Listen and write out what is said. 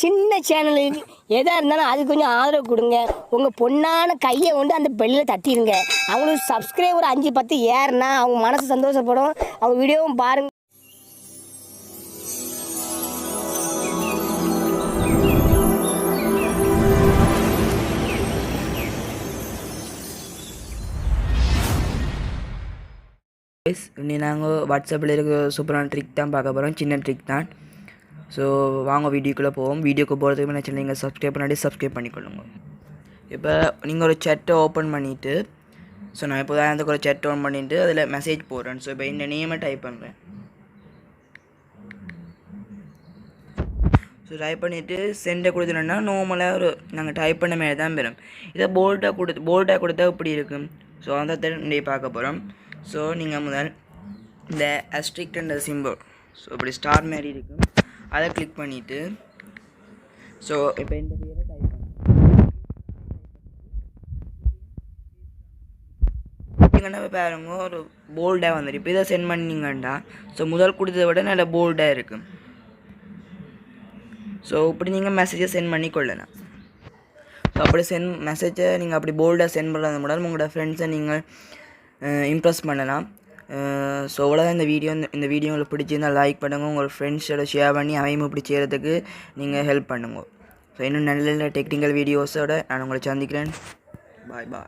சின்ன சேனலுக்கு எதாக இருந்தாலும் அது கொஞ்சம் ஆதரவு கொடுங்க. உங்கள் பொண்ணான கையை கொண்டு அந்த பெல்லில் தட்டிடுங்க. அவங்களுக்கு சப்ஸ்கிரைபர் 5-10 ஏறுனா அவங்க மனசு சந்தோஷப்படும். அவங்க வீடியோவும் பாருங்கள். இன்னி நாங்கள் வாட்ஸ்அப்பில் இருக்க சூப்பரான ட்ரிக் தான் பார்க்க போகிறோம். சின்ன ட்ரிக் தான். ஸோ வாங்க வீடியோக்குள்ளே போவோம். வீடியோக்கு போகிறதுக்கு முன்னாடி நீங்கள் சப்ஸ்கிரைப் பண்ணிக்கொள்ளுங்க. இப்போ நீங்கள் ஒரு சேட்டை ஓப்பன் பண்ணிவிட்டு, ஸோ நான் இப்போ தான் ஒரு சேட் ஓப்பன் பண்ணிவிட்டு அதில் மெசேஜ் போடுறேன். ஸோ இப்போ இந்த நேமை டைப் பண்ணுறேன். ஸோ டைப் பண்ணிவிட்டு சென்டை கொடுத்துட்டோன்னா நார்மலாக ஒரு நாங்கள் டைப் பண்ண மாதிரி தான் பெறும். இதை போல்டாக கொடுத்தா இப்படி இருக்கும். ஸோ அந்த இன்றைய பார்க்க போகிறோம். ஸோ நீங்கள் முதல் இந்த அஸ்ட்ரிக்ட் சிம்பிள், ஸோ இப்படி ஸ்டார் மாதிரி இருக்கும், அதை கிளிக் பண்ணிவிட்டு ஸோ இப்போ இந்த பேரை டைப் பண்ணிங்கன்னா பாருங்க ஒரு போல்டாக வந்துடும். இப்போ இதை சென்ட் பண்ணிங்கண்டா ஸோ முதல் கொடுத்ததை விட நல்ல போல்டாக இருக்கும். ஸோ இப்படி நீங்கள் மெசேஜை சென்ட் பண்ணி கொள்ளலாம். ஸோ அப்படி மெசேஜை நீங்கள் அப்படி போல்டாக சென்ட் பண்ணுறது மூலம் உங்களோட ஃப்ரெண்ட்ஸை நீங்கள் இம்ப்ரெஸ் பண்ணலாம். ஸோ அவ்வளோதான் இந்த வீடியோ. இந்த வீடியோ உங்களுக்கு பிடிச்சிருந்தால் லைக் பண்ணுங்கள். உங்கள் ஃப்ரெண்ட்ஸோட ஷேர் பண்ணி அவையும் இப்படி செய்கிறதுக்கு நீங்கள் ஹெல்ப் பண்ணுங்க. ஸோ இன்னும் நல்ல டெக்னிக்கல் வீடியோஸோடு நான் உங்களை சந்திக்கிறேன். பாய்.